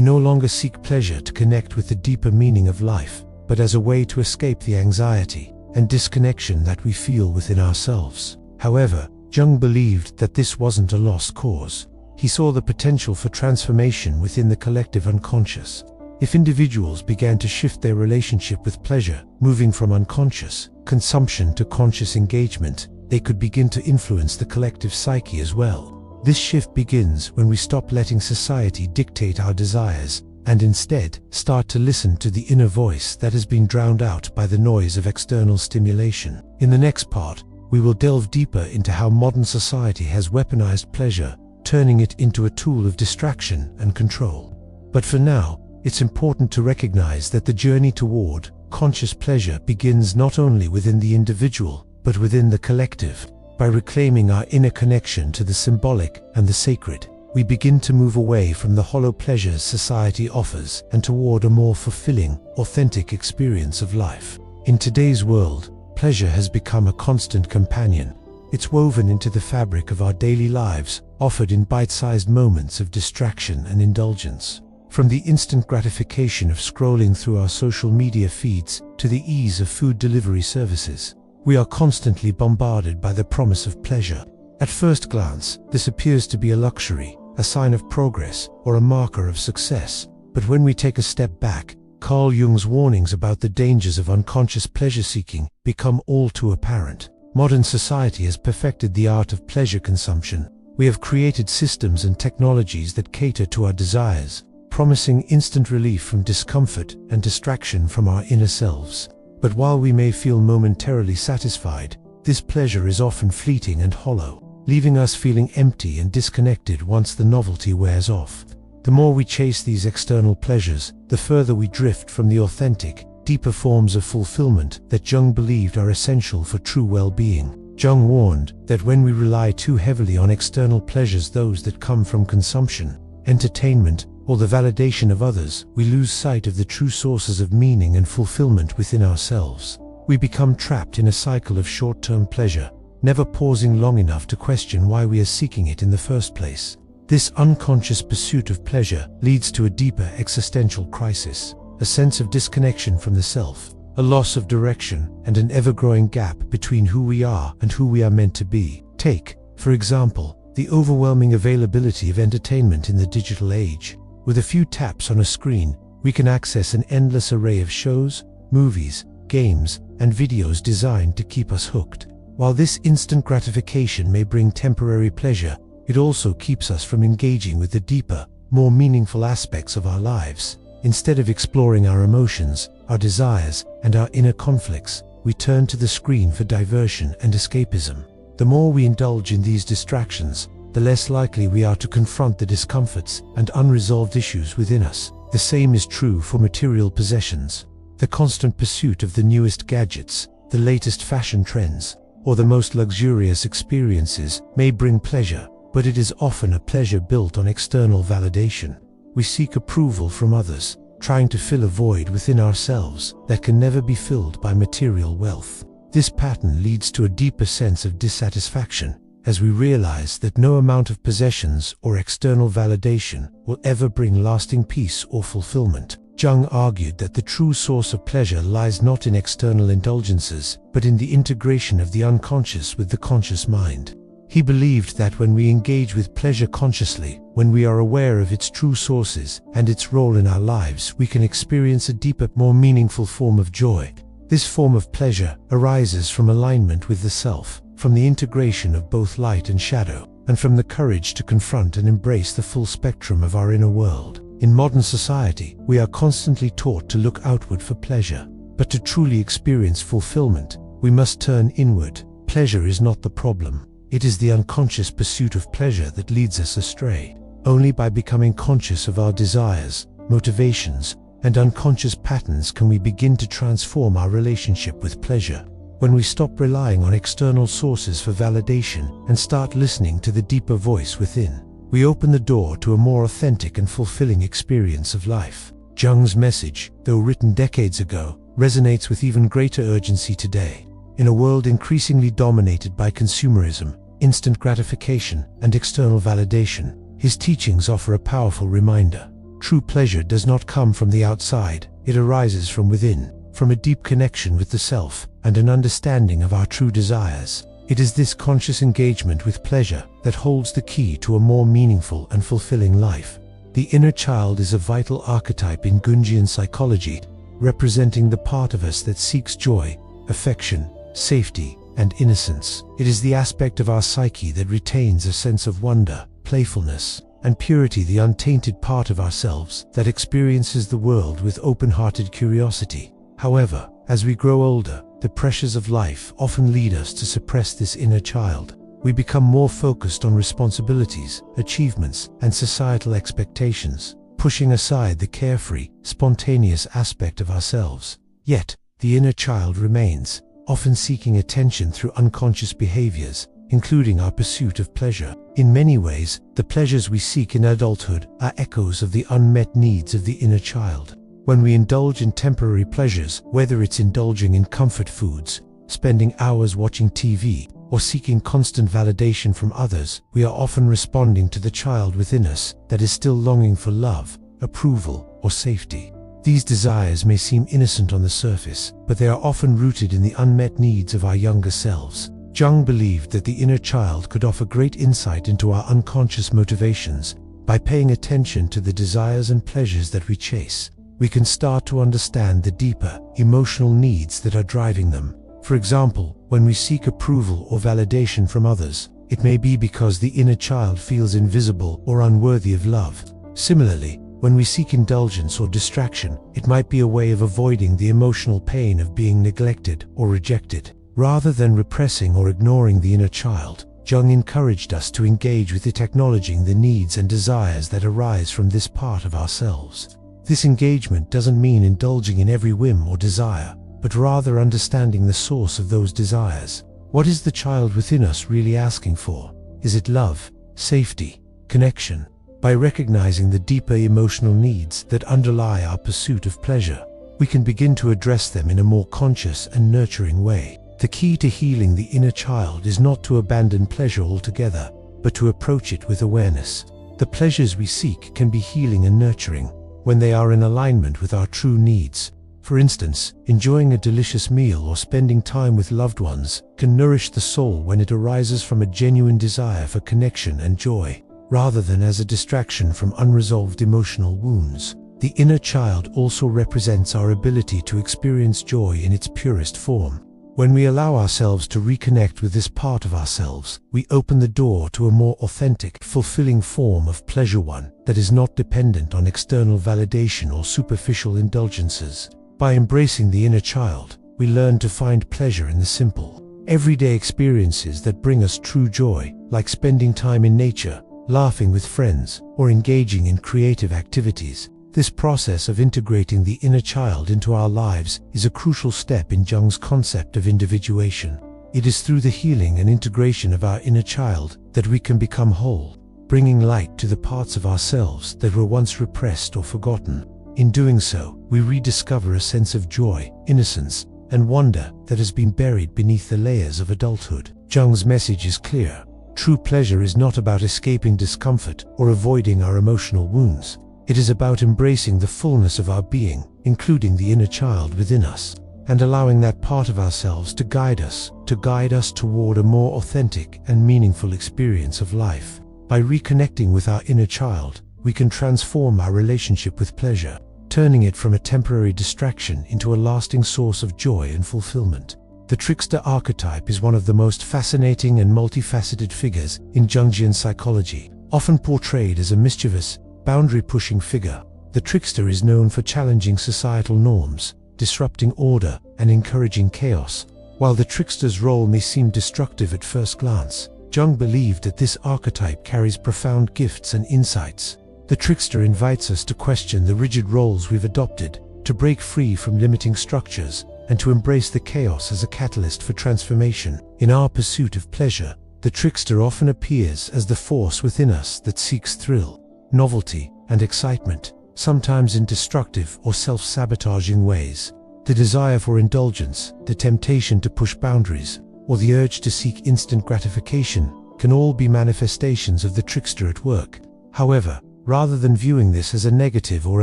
no longer seek pleasure to connect with the deeper meaning of life, but as a way to escape the anxiety and disconnection that we feel within ourselves. However, Jung believed that this wasn't a lost cause. He saw the potential for transformation within the collective unconscious. If individuals began to shift their relationship with pleasure, moving from unconscious consumption to conscious engagement, they could begin to influence the collective psyche as well. This shift begins when we stop letting society dictate our desires and instead start to listen to the inner voice that has been drowned out by the noise of external stimulation. In the next part, we will delve deeper into how modern society has weaponized pleasure, turning it into a tool of distraction and control. But for now, it's important to recognize that the journey toward conscious pleasure begins not only within the individual, but within the collective. By reclaiming our inner connection to the symbolic and the sacred, we begin to move away from the hollow pleasures society offers and toward a more fulfilling, authentic experience of life. In today's world, pleasure has become a constant companion. It's woven into the fabric of our daily lives, offered in bite-sized moments of distraction and indulgence. From the instant gratification of scrolling through our social media feeds to the ease of food delivery services, we are constantly bombarded by the promise of pleasure. At first glance, this appears to be a luxury, a sign of progress, or a marker of success. But when we take a step back, Carl Jung's warnings about the dangers of unconscious pleasure-seeking become all too apparent. Modern society has perfected the art of pleasure consumption. We have created systems and technologies that cater to our desires, promising instant relief from discomfort and distraction from our inner selves. But while we may feel momentarily satisfied, this pleasure is often fleeting and hollow, leaving us feeling empty and disconnected once the novelty wears off. The more we chase these external pleasures, the further we drift from the authentic, deeper forms of fulfillment that Jung believed are essential for true well-being. Jung warned that when we rely too heavily on external pleasures, those that come from consumption, entertainment, or the validation of others, we lose sight of the true sources of meaning and fulfillment within ourselves. We become trapped in a cycle of short-term pleasure, never pausing long enough to question why we are seeking it in the first place. This unconscious pursuit of pleasure leads to a deeper existential crisis, a sense of disconnection from the self, a loss of direction, and an ever-growing gap between who we are and who we are meant to be. Take, for example, the overwhelming availability of entertainment in the digital age. With a few taps on a screen, we can access an endless array of shows, movies, games, and videos designed to keep us hooked. While this instant gratification may bring temporary pleasure, it also keeps us from engaging with the deeper, more meaningful aspects of our lives. Instead of exploring our emotions, our desires, and our inner conflicts, we turn to the screen for diversion and escapism. The more we indulge in these distractions, the less likely we are to confront the discomforts and unresolved issues within us. The same is true for material possessions. The constant pursuit of the newest gadgets, the latest fashion trends, or the most luxurious experiences may bring pleasure, but it is often a pleasure built on external validation. We seek approval from others, trying to fill a void within ourselves that can never be filled by material wealth. This pattern leads to a deeper sense of dissatisfaction, as we realize that no amount of possessions or external validation will ever bring lasting peace or fulfillment. Jung argued that the true source of pleasure lies not in external indulgences, but in the integration of the unconscious with the conscious mind. He believed that when we engage with pleasure consciously, when we are aware of its true sources and its role in our lives, we can experience a deeper, more meaningful form of joy. This form of pleasure arises from alignment with the self, from the integration of both light and shadow, and from the courage to confront and embrace the full spectrum of our inner world. In modern society, we are constantly taught to look outward for pleasure, but to truly experience fulfillment, we must turn inward. Pleasure is not the problem. It is the unconscious pursuit of pleasure that leads us astray. Only by becoming conscious of our desires, motivations, and unconscious patterns can we begin to transform our relationship with pleasure. When we stop relying on external sources for validation and start listening to the deeper voice within, we open the door to a more authentic and fulfilling experience of life. Jung's message, though written decades ago, resonates with even greater urgency today. In a world increasingly dominated by consumerism, instant gratification, and external validation, his teachings offer a powerful reminder. True pleasure does not come from the outside, it arises from within, from a deep connection with the self and an understanding of our true desires. It is this conscious engagement with pleasure that holds the key to a more meaningful and fulfilling life. The inner child is a vital archetype in Jungian psychology, representing the part of us that seeks joy, affection, safety, and innocence. It is the aspect of our psyche that retains a sense of wonder, playfulness, and purity, the untainted part of ourselves that experiences the world with open-hearted curiosity. However, as we grow older, the pressures of life often lead us to suppress this inner child. We become more focused on responsibilities, achievements, and societal expectations, pushing aside the carefree, spontaneous aspect of ourselves. Yet, the inner child remains, often seeking attention through unconscious behaviors, including our pursuit of pleasure. In many ways, the pleasures we seek in adulthood are echoes of the unmet needs of the inner child. When we indulge in temporary pleasures, whether it's indulging in comfort foods, spending hours watching TV, or seeking constant validation from others, we are often responding to the child within us that is still longing for love, approval, or safety. These desires may seem innocent on the surface, but they are often rooted in the unmet needs of our younger selves. Jung believed that the inner child could offer great insight into our unconscious motivations. By paying attention to the desires and pleasures that we chase, we can start to understand the deeper, emotional needs that are driving them. For example, when we seek approval or validation from others, it may be because the inner child feels invisible or unworthy of love. Similarly, when we seek indulgence or distraction, it might be a way of avoiding the emotional pain of being neglected or rejected. Rather than repressing or ignoring the inner child, Jung encouraged us to engage with it, acknowledging the needs and desires that arise from this part of ourselves. This engagement doesn't mean indulging in every whim or desire, but rather understanding the source of those desires. What is the child within us really asking for? Is it love, safety, connection? By recognizing the deeper emotional needs that underlie our pursuit of pleasure, we can begin to address them in a more conscious and nurturing way. The key to healing the inner child is not to abandon pleasure altogether, but to approach it with awareness. The pleasures we seek can be healing and nurturing when they are in alignment with our true needs. For instance, enjoying a delicious meal or spending time with loved ones can nourish the soul when it arises from a genuine desire for connection and joy, rather than as a distraction from unresolved emotional wounds. The inner child also represents our ability to experience joy in its purest form. When we allow ourselves to reconnect with this part of ourselves, we open the door to a more authentic, fulfilling form of pleasure, one that is not dependent on external validation or superficial indulgences. By embracing the inner child, we learn to find pleasure in the simple, everyday experiences that bring us true joy, like spending time in nature, laughing with friends, or engaging in creative activities. This process of integrating the inner child into our lives is a crucial step in Jung's concept of individuation. It is through the healing and integration of our inner child that we can become whole, bringing light to the parts of ourselves that were once repressed or forgotten. In doing so, we rediscover a sense of joy, innocence, and wonder that has been buried beneath the layers of adulthood. Jung's message is clear. True pleasure is not about escaping discomfort or avoiding our emotional wounds. It is about embracing the fullness of our being, including the inner child within us, and allowing that part of ourselves to guide us toward a more authentic and meaningful experience of life. By reconnecting with our inner child, we can transform our relationship with pleasure, turning it from a temporary distraction into a lasting source of joy and fulfillment. The trickster archetype is one of the most fascinating and multifaceted figures in Jungian psychology. Often portrayed as a mischievous, boundary-pushing figure, the trickster is known for challenging societal norms, disrupting order, and encouraging chaos. While the trickster's role may seem destructive at first glance, Jung believed that this archetype carries profound gifts and insights. The trickster invites us to question the rigid roles we've adopted, to break free from limiting structures, and to embrace the chaos as a catalyst for transformation. In our pursuit of pleasure, the trickster often appears as the force within us that seeks thrill, novelty, and excitement. sometimes in destructive or self-sabotaging ways. The desire for indulgence, the temptation to push boundaries, or the urge to seek instant gratification can all be manifestations of the trickster at work. However, rather than viewing this as a negative or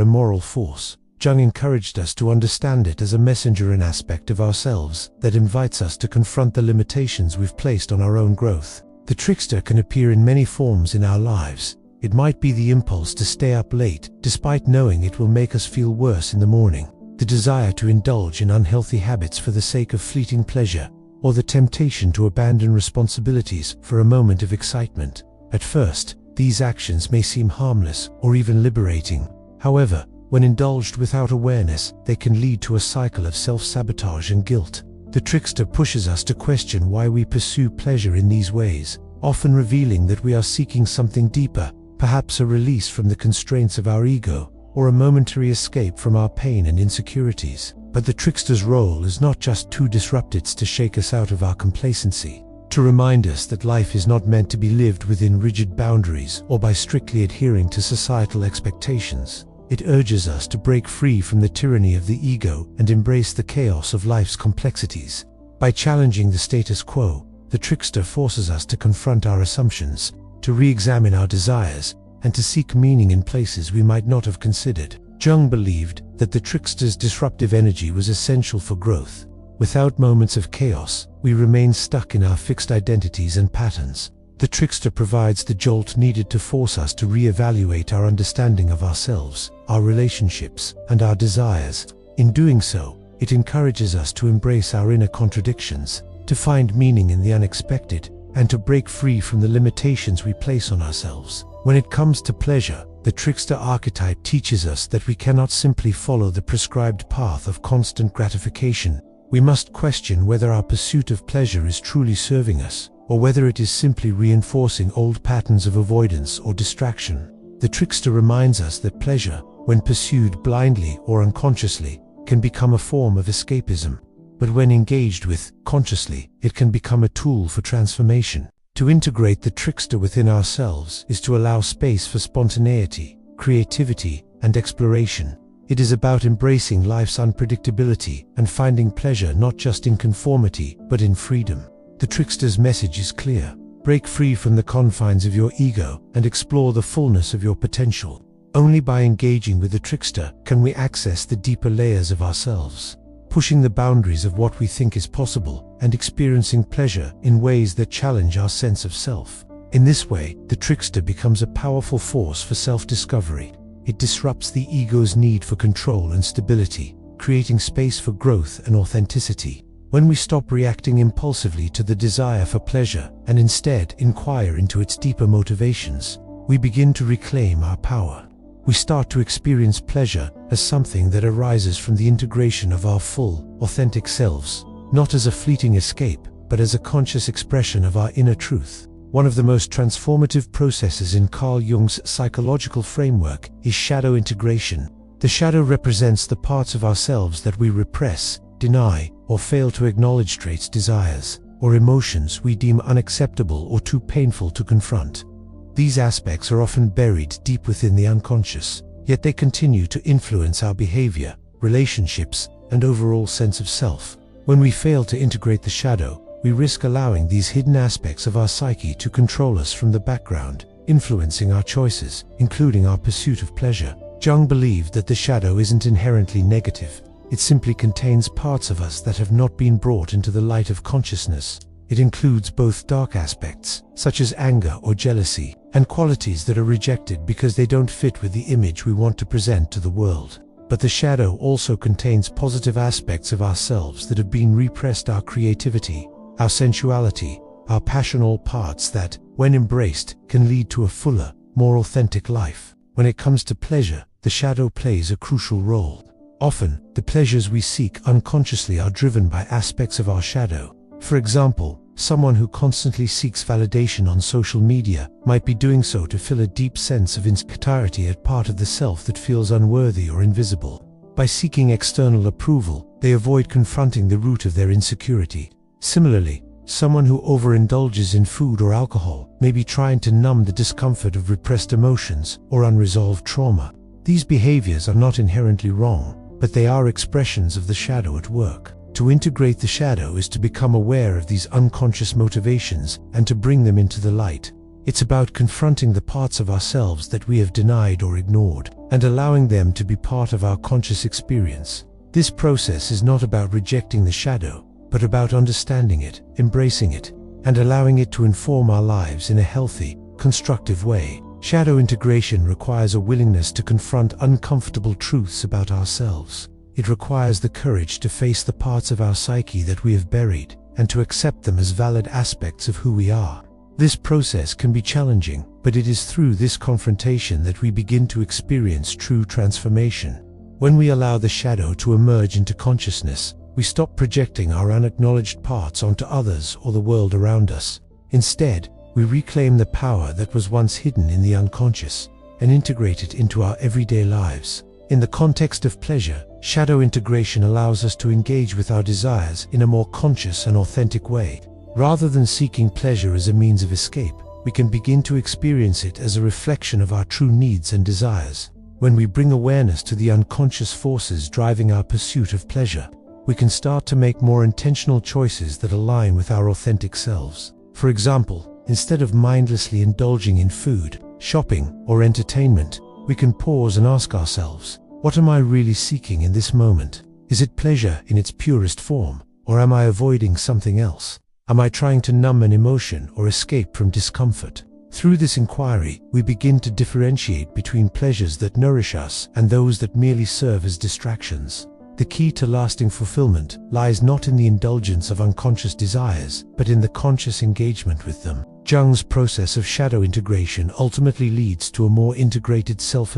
immoral force, Jung encouraged us to understand it as a messenger, an aspect of ourselves that invites us to confront the limitations we've placed on our own growth. The trickster can appear in many forms in our lives. It might be the impulse to stay up late, despite knowing it will make us feel worse in the morning, the desire to indulge in unhealthy habits for the sake of fleeting pleasure, or the temptation to abandon responsibilities for a moment of excitement. At first, these actions may seem harmless or even liberating. However, when indulged without awareness, they can lead to a cycle of self-sabotage and guilt. The trickster pushes us to question why we pursue pleasure in these ways, often revealing that we are seeking something deeper, perhaps a release from the constraints of our ego, or a momentary escape from our pain and insecurities. But the trickster's role is not just to disrupt, it's to shake us out of our complacency, to remind us that life is not meant to be lived within rigid boundaries or by strictly adhering to societal expectations. It urges us to break free from the tyranny of the ego and embrace the chaos of life's complexities. By challenging the status quo, the trickster forces us to confront our assumptions, to re-examine our desires, and to seek meaning in places we might not have considered. Jung believed that the trickster's disruptive energy was essential for growth. Without moments of chaos, we remain stuck in our fixed identities and patterns. The trickster provides the jolt needed to force us to re-evaluate our understanding of ourselves, our relationships, and our desires. In doing so, it encourages us to embrace our inner contradictions, to find meaning in the unexpected, and to break free from the limitations we place on ourselves. When it comes to pleasure, the trickster archetype teaches us that we cannot simply follow the prescribed path of constant gratification. We must question whether our pursuit of pleasure is truly serving us, or whether it is simply reinforcing old patterns of avoidance or distraction. The trickster reminds us that pleasure, when pursued blindly or unconsciously, can become a form of escapism. But when engaged with consciously, it can become a tool for transformation. To integrate the trickster within ourselves is to allow space for spontaneity, creativity, and exploration. It is about embracing life's unpredictability and finding pleasure not just in conformity, but in freedom. The trickster's message is clear. Break free from the confines of your ego and explore the fullness of your potential. Only by engaging with the trickster can we access the deeper layers of ourselves, pushing the boundaries of what we think is possible and experiencing pleasure in ways that challenge our sense of self. In this way, the trickster becomes a powerful force for self-discovery. It disrupts the ego's need for control and stability, creating space for growth and authenticity. When we stop reacting impulsively to the desire for pleasure and instead inquire into its deeper motivations, we begin to reclaim our power. We start to experience pleasure as something that arises from the integration of our full, authentic selves, not as a fleeting escape, but as a conscious expression of our inner truth. One of the most transformative processes in Carl Jung's psychological framework is shadow integration. The shadow represents the parts of ourselves that we repress, deny, or fail to acknowledge, traits, desires, or emotions we deem unacceptable or too painful to confront. These aspects are often buried deep within the unconscious, yet they continue to influence our behavior, relationships, and overall sense of self. When we fail to integrate the shadow, we risk allowing these hidden aspects of our psyche to control us from the background, influencing our choices, including our pursuit of pleasure. Jung believed that the shadow isn't inherently negative. It simply contains parts of us that have not been brought into the light of consciousness. It includes both dark aspects, such as anger or jealousy, and qualities that are rejected because they don't fit with the image we want to present to the world. But the shadow also contains positive aspects of ourselves that have been repressed: our creativity, our sensuality, our passional parts that, when embraced, can lead to a fuller, more authentic life. When it comes to pleasure, the shadow plays a crucial role. Often, the pleasures we seek unconsciously are driven by aspects of our shadow. For example, someone who constantly seeks validation on social media might be doing so to fill a deep sense of insecurity at part of the self that feels unworthy or invisible. By seeking external approval, they avoid confronting the root of their insecurity. Similarly, someone who overindulges in food or alcohol may be trying to numb the discomfort of repressed emotions or unresolved trauma. These behaviors are not inherently wrong, but they are expressions of the shadow at work. To integrate the shadow is to become aware of these unconscious motivations and to bring them into the light. It's about confronting the parts of ourselves that we have denied or ignored, and allowing them to be part of our conscious experience. This process is not about rejecting the shadow, but about understanding it, embracing it, and allowing it to inform our lives in a healthy, constructive way. Shadow integration requires a willingness to confront uncomfortable truths about ourselves. It requires the courage to face the parts of our psyche that we have buried, and to accept them as valid aspects of who we are. This process can be challenging, but it is through this confrontation that we begin to experience true transformation. When we allow the shadow to emerge into consciousness, we stop projecting our unacknowledged parts onto others or the world around us. Instead, we reclaim the power that was once hidden in the unconscious and integrate it into our everyday lives. In the context of pleasure, shadow integration allows us to engage with our desires in a more conscious and authentic way. Rather than seeking pleasure as a means of escape, we can begin to experience it as a reflection of our true needs and desires. When we bring awareness to the unconscious forces driving our pursuit of pleasure, we can start to make more intentional choices that align with our authentic selves. For example, instead of mindlessly indulging in food, shopping, or entertainment, we can pause and ask ourselves, what am I really seeking in this moment? Is it pleasure in its purest form, or am I avoiding something else? Am I trying to numb an emotion or escape from discomfort? Through this inquiry, we begin to differentiate between pleasures that nourish us and those that merely serve as distractions. The key to lasting fulfillment lies not in the indulgence of unconscious desires, but in the conscious engagement with them. Jung's process of shadow integration ultimately leads to a more integrated self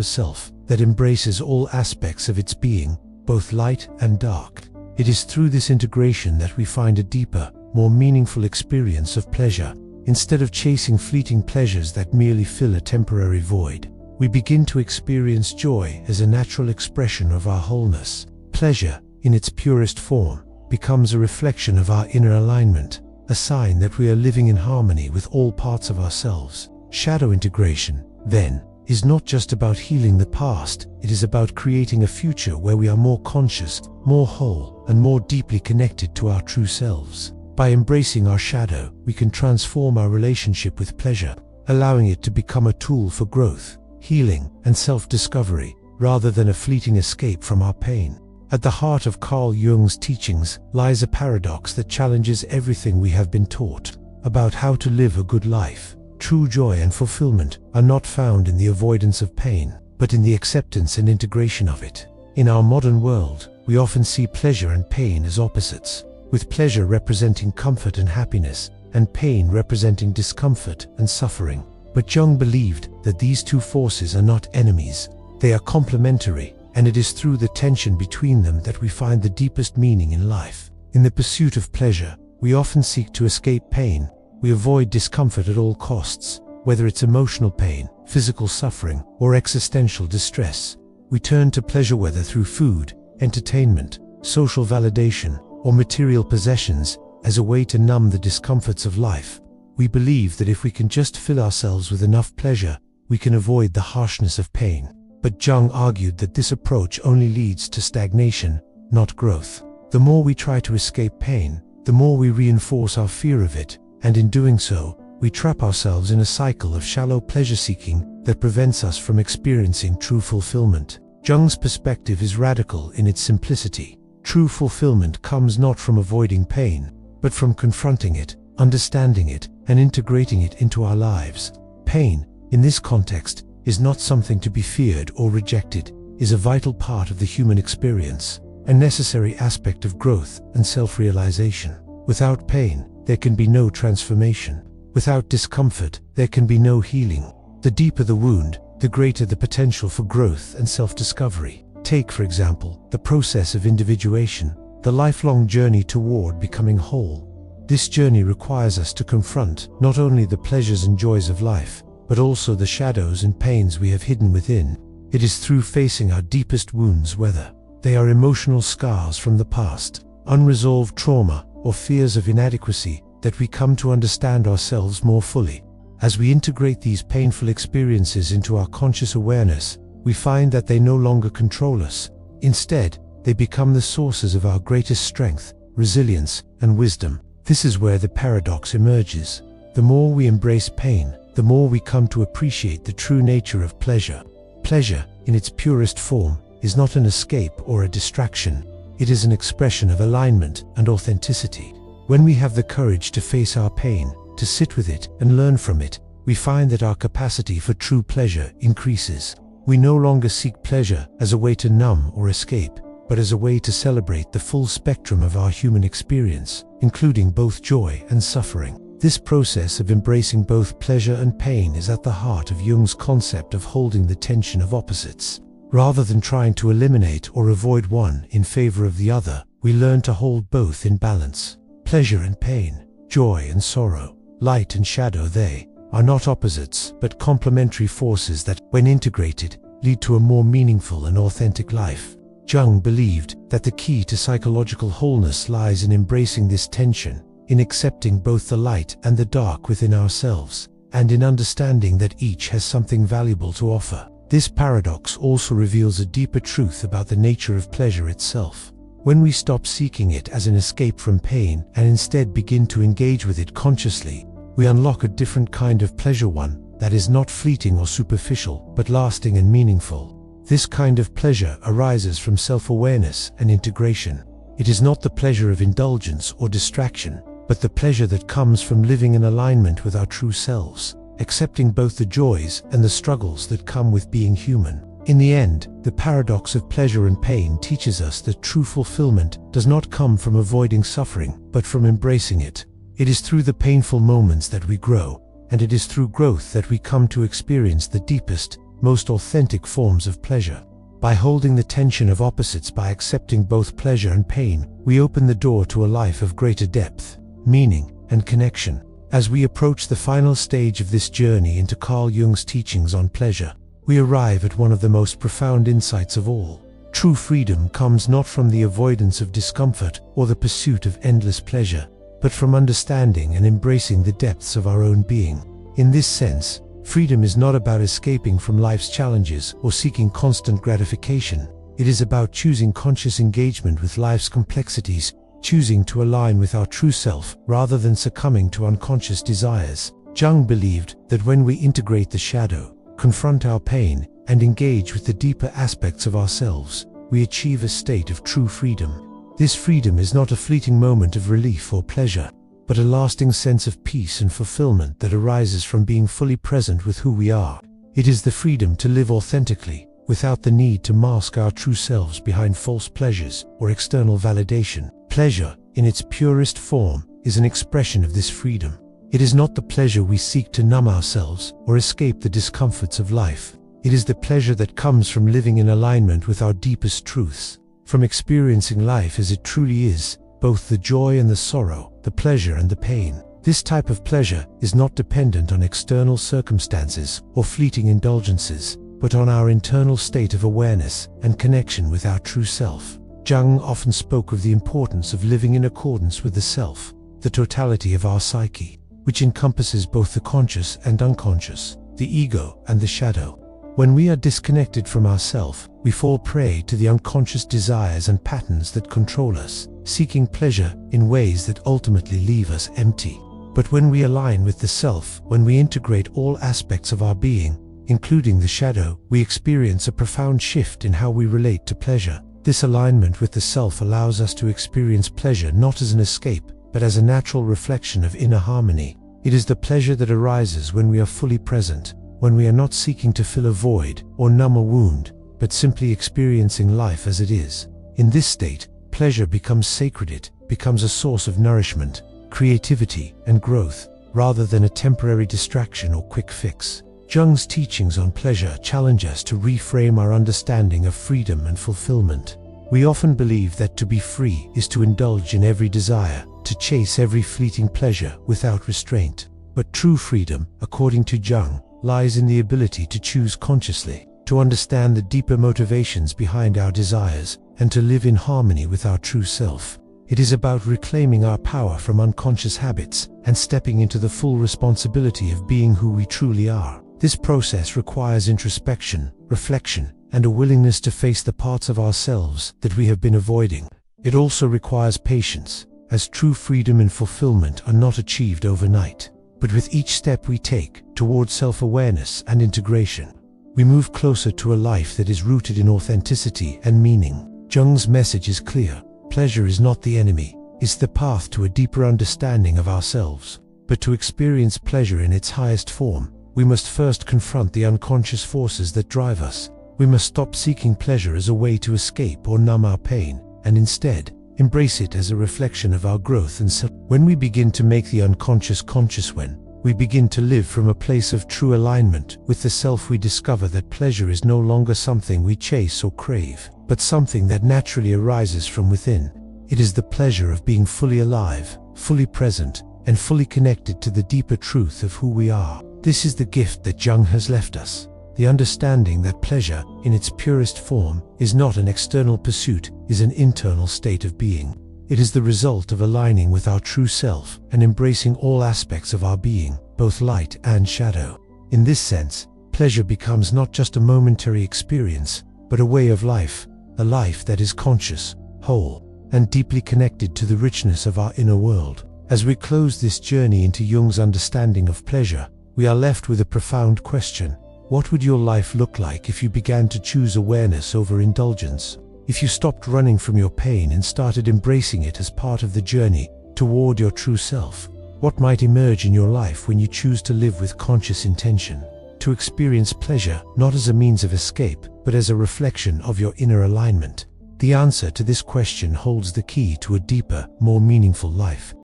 that embraces all aspects of its being, both light and dark. It is through this integration that we find a deeper, more meaningful experience of pleasure. Instead of chasing fleeting pleasures that merely fill a temporary void, we begin to experience joy as a natural expression of our wholeness. Pleasure, in its purest form, becomes a reflection of our inner alignment, a sign that we are living in harmony with all parts of ourselves. Shadow integration, then, is not just about healing the past, it is about creating a future where we are more conscious, more whole, and more deeply connected to our true selves. By embracing our shadow, we can transform our relationship with pleasure, allowing it to become a tool for growth, healing, and self-discovery, rather than a fleeting escape from our pain. At the heart of Carl Jung's teachings lies a paradox that challenges everything we have been taught about how to live a good life. True joy and fulfillment are not found in the avoidance of pain, but in the acceptance and integration of it. In our modern world, we often see pleasure and pain as opposites, with pleasure representing comfort and happiness, and pain representing discomfort and suffering. But Jung believed that these two forces are not enemies. They are complementary, and it is through the tension between them that we find the deepest meaning in life. In the pursuit of pleasure, we often seek to escape pain. We avoid discomfort at all costs, whether it's emotional pain, physical suffering, or existential distress. We turn to pleasure whether through food, entertainment, social validation, or material possessions as a way to numb the discomforts of life. We believe that if we can just fill ourselves with enough pleasure, we can avoid the harshness of pain. But Jung argued that this approach only leads to stagnation, not growth. The more we try to escape pain, the more we reinforce our fear of it, and in doing so, we trap ourselves in a cycle of shallow pleasure-seeking that prevents us from experiencing true fulfillment. Jung's perspective is radical in its simplicity. True fulfillment comes not from avoiding pain, but from confronting it, understanding it, and integrating it into our lives. Pain, in this context, is not something to be feared or rejected, is a vital part of the human experience, a necessary aspect of growth and self-realization. Without pain, there can be no transformation. Without discomfort, there can be no healing. The deeper the wound, the greater the potential for growth and self-discovery. Take, for example, the process of individuation, the lifelong journey toward becoming whole. This journey requires us to confront not only the pleasures and joys of life, but also the shadows and pains we have hidden within. It is through facing our deepest wounds, whether they are emotional scars from the past, unresolved trauma, or fears of inadequacy, that we come to understand ourselves more fully. As we integrate these painful experiences into our conscious awareness, we find that they no longer control us. Instead, they become the sources of our greatest strength, resilience, and wisdom. This is where the paradox emerges. The more we embrace pain, the more we come to appreciate the true nature of pleasure. Pleasure, in its purest form, is not an escape or a distraction. It is an expression of alignment and authenticity. When we have the courage to face our pain, to sit with it and learn from it, we find that our capacity for true pleasure increases. We no longer seek pleasure as a way to numb or escape, but as a way to celebrate the full spectrum of our human experience, including both joy and suffering. This process of embracing both pleasure and pain is at the heart of Jung's concept of holding the tension of opposites. Rather than trying to eliminate or avoid one in favor of the other, we learn to hold both in balance. Pleasure and pain, joy and sorrow, light and shadow, they are not opposites, but complementary forces that, when integrated, lead to a more meaningful and authentic life. Jung believed that the key to psychological wholeness lies in embracing this tension, in accepting both the light and the dark within ourselves, and in understanding that each has something valuable to offer. This paradox also reveals a deeper truth about the nature of pleasure itself. When we stop seeking it as an escape from pain and instead begin to engage with it consciously, we unlock a different kind of pleasure, one that is not fleeting or superficial, but lasting and meaningful. This kind of pleasure arises from self-awareness and integration. It is not the pleasure of indulgence or distraction, but the pleasure that comes from living in alignment with our true selves, accepting both the joys and the struggles that come with being human. In the end, the paradox of pleasure and pain teaches us that true fulfillment does not come from avoiding suffering, but from embracing it. It is through the painful moments that we grow, and it is through growth that we come to experience the deepest, most authentic forms of pleasure. By holding the tension of opposites, by accepting both pleasure and pain, we open the door to a life of greater depth, meaning, and connection. As we approach the final stage of this journey into Carl Jung's teachings on pleasure, we arrive at one of the most profound insights of all. True freedom comes not from the avoidance of discomfort or the pursuit of endless pleasure, but from understanding and embracing the depths of our own being. In this sense, freedom is not about escaping from life's challenges or seeking constant gratification. It is about choosing conscious engagement with life's complexities, choosing to align with our true self rather than succumbing to unconscious desires. Jung believed that when we integrate the shadow, confront our pain, and engage with the deeper aspects of ourselves, we achieve a state of true freedom. This freedom is not a fleeting moment of relief or pleasure, but a lasting sense of peace and fulfillment that arises from being fully present with who we are. It is the freedom to live authentically, without the need to mask our true selves behind false pleasures or external validation. Pleasure, in its purest form, is an expression of this freedom. It is not the pleasure we seek to numb ourselves or escape the discomforts of life. It is the pleasure that comes from living in alignment with our deepest truths, from experiencing life as it truly is, both the joy and the sorrow, the pleasure and the pain. This type of pleasure is not dependent on external circumstances or fleeting indulgences, but on our internal state of awareness and connection with our true self. Jung often spoke of the importance of living in accordance with the self, the totality of our psyche, which encompasses both the conscious and unconscious, the ego and the shadow. When we are disconnected from ourself, we fall prey to the unconscious desires and patterns that control us, seeking pleasure in ways that ultimately leave us empty. But when we align with the self, when we integrate all aspects of our being, including the shadow, we experience a profound shift in how we relate to pleasure. This alignment with the self allows us to experience pleasure not as an escape, but as a natural reflection of inner harmony. It is the pleasure that arises when we are fully present, when we are not seeking to fill a void or numb a wound, but simply experiencing life as it is. In this state, pleasure becomes sacred. It becomes a source of nourishment, creativity, and growth, rather than a temporary distraction or quick fix. Jung's teachings on pleasure challenge us to reframe our understanding of freedom and fulfillment. We often believe that to be free is to indulge in every desire, to chase every fleeting pleasure without restraint. But true freedom, according to Jung, lies in the ability to choose consciously, to understand the deeper motivations behind our desires, and to live in harmony with our true self. It is about reclaiming our power from unconscious habits and stepping into the full responsibility of being who we truly are. This process requires introspection, reflection, and a willingness to face the parts of ourselves that we have been avoiding. It also requires patience, as true freedom and fulfillment are not achieved overnight. But with each step we take towards self-awareness and integration, we move closer to a life that is rooted in authenticity and meaning. Jung's message is clear. Pleasure is not the enemy, it's the path to a deeper understanding of ourselves. But to experience pleasure in its highest form, we must first confront the unconscious forces that drive us. We must stop seeking pleasure as a way to escape or numb our pain, and instead, embrace it as a reflection of our growth and self. When we begin to make the unconscious conscious, when we begin to live from a place of true alignment with the self, we discover that pleasure is no longer something we chase or crave, but something that naturally arises from within. It is the pleasure of being fully alive, fully present, and fully connected to the deeper truth of who we are. This is the gift that Jung has left us. The understanding that pleasure, in its purest form, is not an external pursuit, is an internal state of being. It is the result of aligning with our true self and embracing all aspects of our being, both light and shadow. In this sense, pleasure becomes not just a momentary experience, but a way of life, a life that is conscious, whole, and deeply connected to the richness of our inner world. As we close this journey into Jung's understanding of pleasure, we are left with a profound question. What would your life look like if you began to choose awareness over indulgence? If you stopped running from your pain and started embracing it as part of the journey toward your true self? What might emerge in your life when you choose to live with conscious intention? To experience pleasure not as a means of escape, but as a reflection of your inner alignment? The answer to this question holds the key to a deeper, more meaningful life.